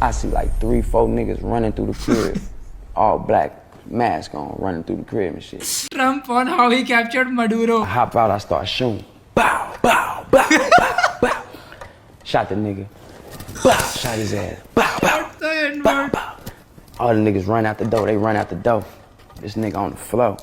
I see like 3-4 niggas running through the crib, all black, mask on, running through the crib and shit. Trump on how he captured Maduro. I hop out, I start shooting. Bow, bow, bow, bow, bow. Shot the nigga. Bow, shot his ass. Bow, bow, bow, bow. All the niggas run out the door, they run out the door. This nigga on the floor.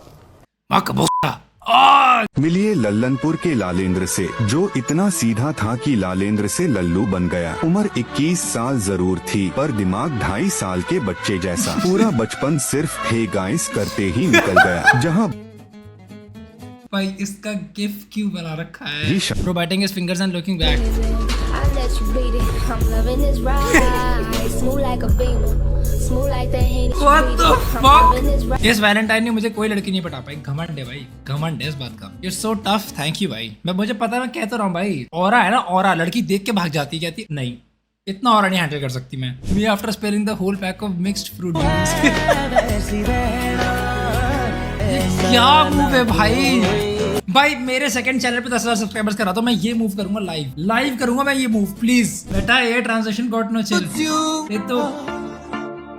मिलिए लल्लनपुर के लालेंद्र से, जो इतना सीधा था कि लालेंद्र से लल्लू बन गया। उम्र 21 साल जरूर थी, पर दिमाग 2.5 साल के बच्चे जैसा। पूरा बचपन सिर्फ हे गाइस करते ही निकल गया। जहां भाई इसका गिफ क्यों बना रखा है? Bro biting his fingers and looking back. What the fuck? इस वैलेंटाइन ने मुझे कोई लड़की नहीं पटा पाई। घमंड है भाई, घमंड है इस बात का। You're so tough, thank you भाई। मुझे पता है, मैं कहता रहा हूँ भाई, ऑरा है ना, ऑरा। लड़की देख के भाग जाती, कहती नहीं, इतना ऑरा नहीं हैंडल कर सकती मैं। Me after spilling the whole pack of mixed fruit juice। क्या मूव है भाई? भाई मेरे सेकंड चैनल पे 10,000 सब्सक्राइबर्स करा तो मैं ये मूव करूंगा, लाइव करूंगा मैं ये मूव। प्लीज बेटा, ये ट्रांजिशन गॉट नो चिल। ये तो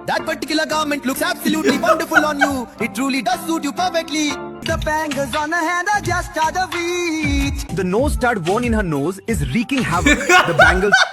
that particular garment looks absolutely wonderful on you. It truly does suit you perfectly. The bangles on her hand are just out of reach. The nose stud worn in her nose is wreaking havoc. The bangles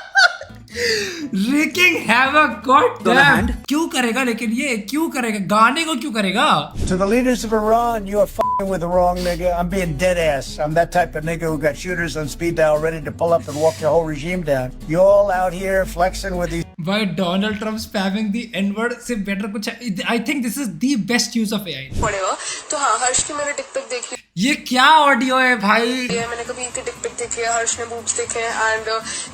wreaking havoc, god damn। क्यों करेगा लेकिन ये क्यों करेगा? गाने को क्यों करेगा? To the leaders of Iran, you are f***ing with the wrong nigga. I'm being dead ass. I'm that type of nigga who got shooters on speed dial ready to pull up and walk your whole regime down. You all out here flexing with these. By Donald Trump spamming the N-word से better कुछ है। I think this is the best use of AI। पड़ेगा तो हाँ, हर्ष की मैंने टिक pick देखी। ये क्या ऑडियो है भाई? मैंने कभी इनकी टिक पिक देखी है, हर्ष ने बूब्स देखे हैं, एंड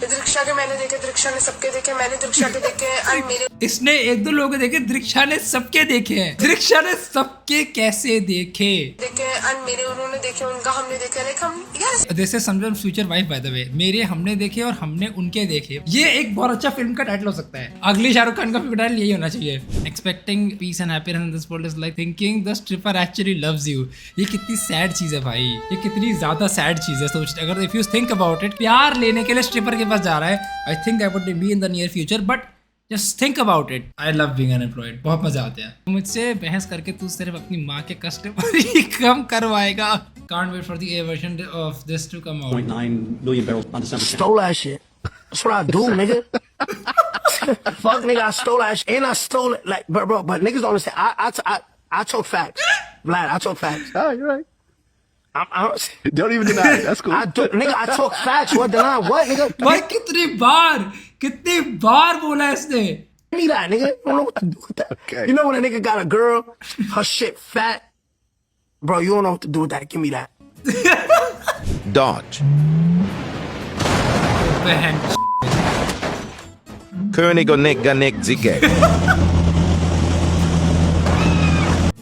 दृक्षा के मैंने देखे, दृक्षा ने सबके देखे, मैंने दृक्षा के देखे हैं, एंड मेरे इसने 1-2 लोगों देखे, दृक्षा ने सबके देखे हैं। दृक्षा ने सबके कैसे देखे एंड मेरे उन्होंने देखे, उनका हमने देखे। लाइक हम यार this is someone future wife by the way. मेरे हमने देखे और हमने उनके देखे। ये एक बहुत अच्छा फिल्म का टाइटल हो सकता है। अगली शाहरुख खान का फिल्म टाइटल यही होना चाहिए। Expecting peace and happiness in this world is like thinking the stripper actually loves you. ये कितनी सैड चीज है भाई, ये कितनी ज्यादा सैड चीज है। सोच, अगर if you think about it, प्यार लेने के लिए स्ट्रिपर के पास जा रहा है। I think that would be in the near future, but just think about it. I love being unemployed. बहुत मजा आता है। मुझसे बहस करके तू सिर्फ अपनी माँ के कष्ट ही कम करवाएगा। Can't wait for the A version of this to come out. 0.9 million barrels on December 10th. Stole that shit. That's what I do, nigga. Fuck, nigga, I stole that shit. And I stole it. Like, bro, but niggas don't understand. I talk facts. Vlad, I talk facts. Oh, you're right. I Don't even deny it. That's cool. nigga, I talk facts. What deny? What, nigga? भाई कितनी बार बोला है इसने? Give me that, nigga. I don't know what to do with that. Okay. You know when a nigga got a girl, her shit fat? Bro, you don't know what to do with that. Give me that. Dodge. बहन König och Nick Zigge.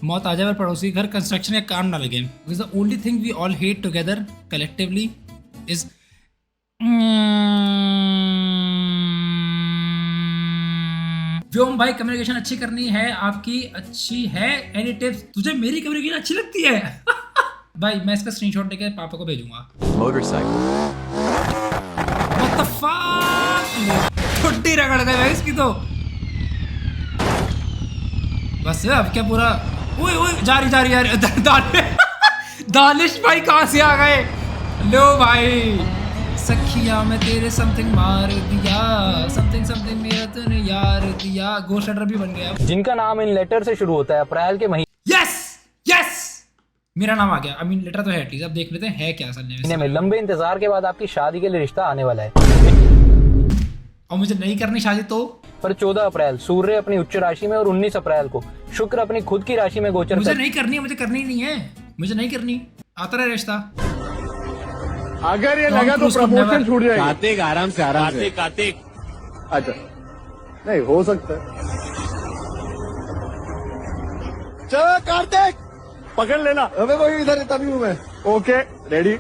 मौत आ जाए पर पड़ोसी घर construction या काम ना लगे। Because the only thing we all hate together collectively is व्योम भाई, कम्युनिकेशन अच्छी करनी है, आपकी अच्छी है। Any tips? तुझे मेरी कम्युनिकेशन अच्छी लगती है? भाई मैं इसका स्क्रीनशॉट लेके पापा को भेजूंगा। Motorcycle. What the fuck? छुट्टी रगड़ गई भाई इसकी तो। बस अब क्या पूरा ओए जारी दानिश भाई कहाँ से आ गए? लो भाई, सखिया मैं तेरे समथिंग मार दिया, समथिंग मेरा तूने यार दिया। घोस्ट लेटर भी बन गया। जिनका नाम इन लेटर से शुरू होता है अप्रैल के महीने। यस मेरा नाम आ गया। आई मीन लेटर तो है एटलीस्ट। अब देख लेते हैं है क्या असल में। लंबे इंतजार के बाद आपकी शादी के लिए रिश्ता आने वाला है। और मुझे नहीं करनी शादी तो? पर 14 अप्रैल सूर्य अपनी उच्च राशि में और 19 अप्रैल को शुक्र अपनी खुद की राशि में गोचर। मुझे नहीं करनी है, मुझे करनी नहीं है, मुझे नहीं करनी। आता रहे रिश्ता। अगर ये लगा तो प्रमोशन छूट जाएगा। कार्तिक आराम से कार्तिक अच्छा नहीं हो सकता है। चलो कार्तिक पकड़ लेना। अबे वही इधर तभी हूँ मैं। Okay ready.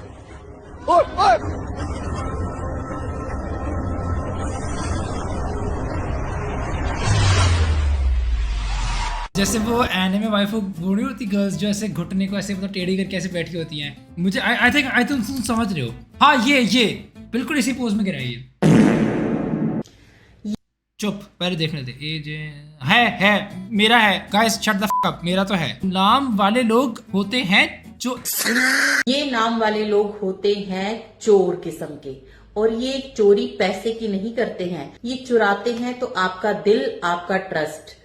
जैसे वो एनिमे वाइफो बूढ़ी होती गर्ल्स जो ऐसे घुटने को ऐसे मतलब टेढ़ी करके ऐसे बैठी होती हैं। मुझे आई थिंक तुम समझ रहे हो। हाँ ये बिल्कुल इसी पोज में गिराई है। चुप, पहले देखने दे। एज है मेरा है। Guys shut the fuck up, मेरा तो है। नाम वाले लोग होते हैं जो ये नाम वाले लोग होते हैं चोर किस्म के, और ये चोरी पैसे की नहीं करते हैं, ये चुराते हैं तो आपका दिल, आपका ट्रस्ट।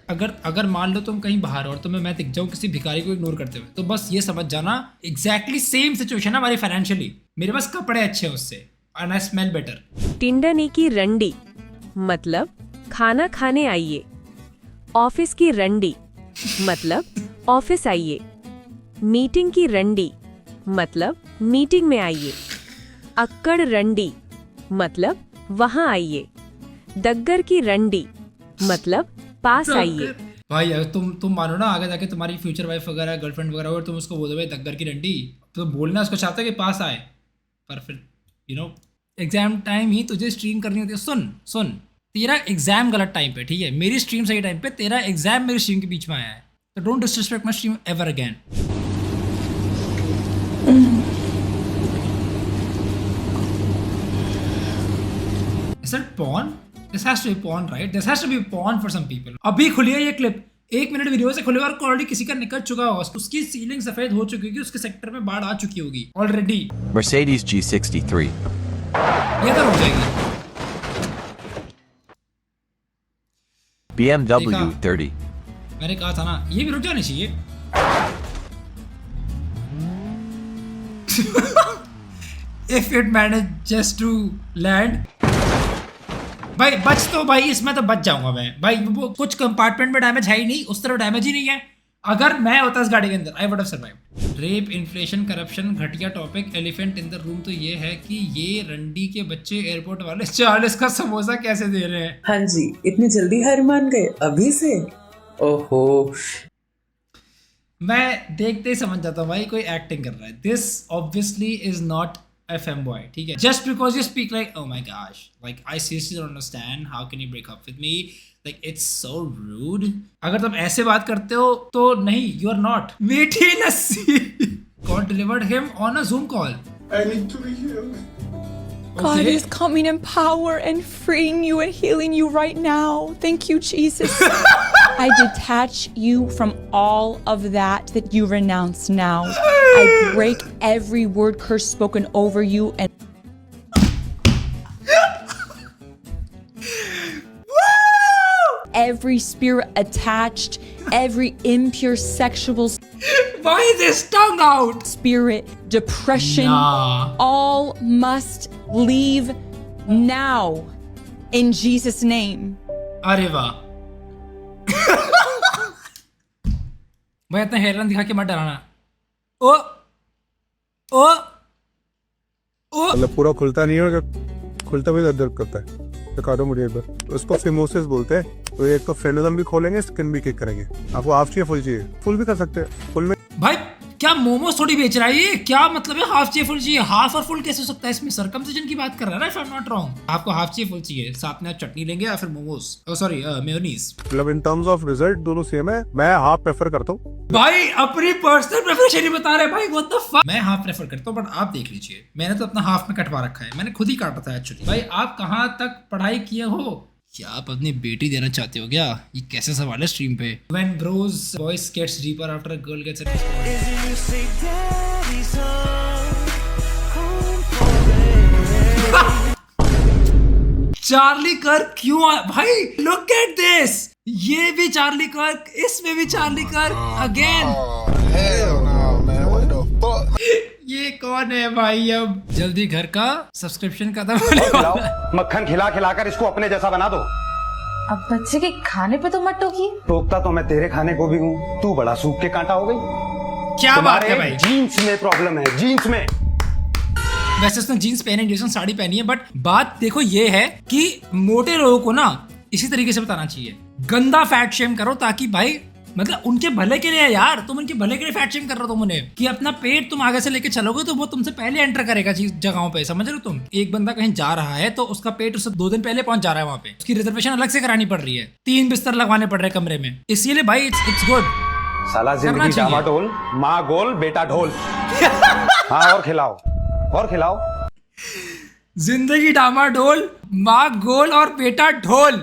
अगर मान लो तुम कहीं बाहर हो और तुम्हें मैं दिख जाऊं किसी भिखारी को इग्नोर करते हुए, तो बस ये समझ जाना एग्जैक्टली सेम सिचुएशन है हमारी फाइनेंशियली। मेरे पास कपड़े अच्छे हैं उससे, एंड आई स्मेल बेटर। टिंडनी की रंडी मतलब खाना खाने आइए। ऑफिस की रंडी मतलब ऑफिस आइए। मीटिंग की रंडी मतलब मीटिंग में आइए। अक्कड़ रंडी मतलब वहां आइए। दग्गर की रंडी मतलब पास आइए। भाई अगर तुम मानो ना आगे जाके तुम्हारी फ्यूचर वाइफ वगैरह गर्लफ्रेंड वगैरह हो और तुम उसको बोलो भाई दग्गर की रंडी, तो बोलना उसको चाहते हो कि पास आए, पर फिर यू नो एग्जाम टाइम ही तुझे स्ट्रीम करनी होती है। सुन तेरा एग्जाम गलत टाइम पे, ठीक है, मेरी स्ट्रीम सही टाइम पे, तेरा एग्जाम मेरी स्ट्रीम के बीच में आया है, तो don't disrespect my stream ever again. Is it porn? This has to be porn, right? This has to be porn for some people. अभी खुली है ये क्लिप, 1 मिनट वीडियो से खुले और ऑलरेडी किसी का निकल चुका होगा, उसकी सीलिंग सफेद हो चुकी होगी, उसके सेक्टर में बाढ़ आ चुकी होगी ऑलरेडी। Mercedes G63. ये तो रुक जाएगी। BMW 30. मैंने कहा था ना ये भी रुक जानी चाहिए। If it manages to land, भाई बच तो भाई, इसमें तो बच जाऊंगा मैं भाई। वो कुछ कंपार्टमेंट में डैमेज है ही नहीं, उस तरफ डैमेज ही नहीं है। अगर मैं होता इस गाड़ी के अंदर, I would have survived. Rape, inflation, corruption, घटिया topic, elephant in the room तो ये है कि ये रंडी के बच्चे एयरपोर्ट वाले 40 का समोसा कैसे दे रहे हैं। हाँ जी, इतनी जल्दी हार मान गए अभी से? ओहो, मैं देखते ही समझ जाता हूँ भाई कोई एक्टिंग कर रहा है। This obviously is not a femboy, ठीक है? Just because you speak like, oh my gosh, like I seriously don't understand, how can you break up with me? Like it's so rude. अगर तुम ऐसे बात करते हो तो नहीं, you are not. मीठी लस्सी. God delivered him on a Zoom call. I need to be healed. God is coming in power and freeing you and healing you right now. Thank you, Jesus. I detach you from all of that you renounce now. I break every word curse spoken over you and every spirit attached, every impure sexual Why is this tongue out? spirit, depression, all must leave now in Jesus' name. अरे वाह। भाई इतना हेरन दिखा के मत डराना। ओ ओ ओ मतलब पूरा खुलता नहीं है, खुलता भी दर्द करता है। दिखा दो मुझे एक बार। उसको फिमोसिस बोलते हैं। तो एक तो फ्रेनेजम भी खोलेंगे, स्किन भी किक करेंगे। आपको हाफ चाहिए फुल चाहिए? फुल भी कर सकते हैं। फुल में भाई क्या मोमोज थोड़ी बेच रहा है ये? क्या मतलब है हाफ चाहिए फुल चाहिए? हाफ और फुल कैसे हो सकता है? इसमें सर्कमसिजन की बात कर रहा है ना, if I am not wrong. आपको हाफ चाहिए फुल चाहिए, साथ में आप चटनी लेंगे या फिर मोमोज, ओ सॉरी मेयोनीज। मतलब इन टर्म्स ऑफ रिजल्ट दोनों सेम है। मैं हाफ प्रेफर करता हूँ। भाई अपनी पर्सनल प्रेफरेंस नहीं बता रहे भाई, व्हाट द फक। मैं हाफ प्रेफर करता हूँ, बट आप देख लीजिए, मैंने तो अपना हाफ में कटवा रखा है। मैंने खुद ही काटा था एक्चुअली। भाई आप कहाँ तक पढ़ाई किए हो? क्या आप अपनी बेटी देना चाहते हो क्या? ये कैसे सवाल है स्ट्रीम पे? When bros voice gets deeper after a girl gets Charlie कर्क क्यों भाई? लुक एट दिस, ये भी चार्ली कर्क, इसमें भी चार्ली कर्क अगेन। ये कौन है भाई? अब जल्दी घर का सब्सक्रिप्शन खत्म होने वाला है। मक्खन खिला खिलाकर इसको अपने जैसा बना दो। अब बच्चे के खाने पे तो मत टोकिए। टोकता तो मैं तेरे खाने को भी हूँ, तू बड़ा सूख के कांटा हो गई। क्या बात है भाई? जीन्स में प्रॉब्लम है, जीन्स में। वैसे उसने जीन्स पहने, जिसने साड़ी पहनी है, बट बात देखो ये है कि मोटे लोगों को ना इसी तरीके से बताना चाहिए। गंदा फैट शेम करो ताकि भाई मतलब उनके भले के लिए यार, तुम उनके भले के लिए फैट शेम कर रहे हो तुम उन्हें, कि अपना पेट तुम आगे से लेके चलोगे तो वो तुमसे पहले एंटर करेगा चीज जगहों पे, समझ रहे हो तुम? एक बंदा कहीं जा रहा है तो उसका पेट उससे 2 दिन पहले पहुंच जा रहा है वहां पे, उसकी रिजर्वेशन अलग से करानी पड़ रही है, 3 बिस्तर लगवाने पड़ रहे हैं कमरे में, इसीलिए भाई इट्स गुड। साला जिंदगी डामाडोल, माँ गोल बेटा ढोल। हाँ और खिलाओ, और खिलाओ। जिंदगी डामाडोल, माँ गोल और बेटा ढोल।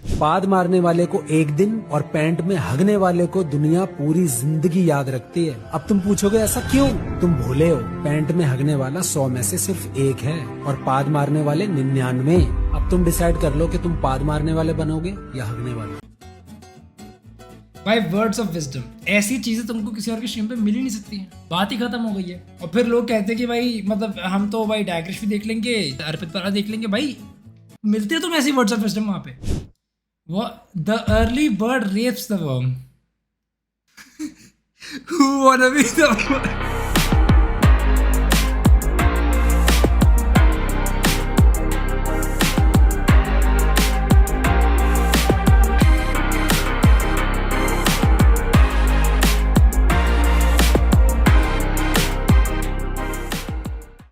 पाद मारने वाले को एक दिन और पैंट में हगने वाले को दुनिया पूरी जिंदगी याद रखती है। अब तुम पूछोगे ऐसा क्यों? तुम भूले हो, पैंट में हगने वाला 100 में से सिर्फ एक है और पाद मारने वाले 99। अब तुम डिसाइड कर लो कि तुम पाद मारने वाले बनोगे या हगने वाले। भाई वर्ड्स ऑफ विजडम, ऐसी चीजें तुमको किसी और के स्ट्रीम पे मिल ही नहीं सकती हैं। बात ही खत्म हो गई है। और फिर लोग कहते हैं कि भाई मतलब हम तो भाई डायग्रिश भी देख लेंगे, अर्पित पर देख लेंगे। भाई मिलते हो तुम ऐसी वर्ड्स ऑफ विजडम वहां पे? वो the early bird reaps the worm, who wanna be the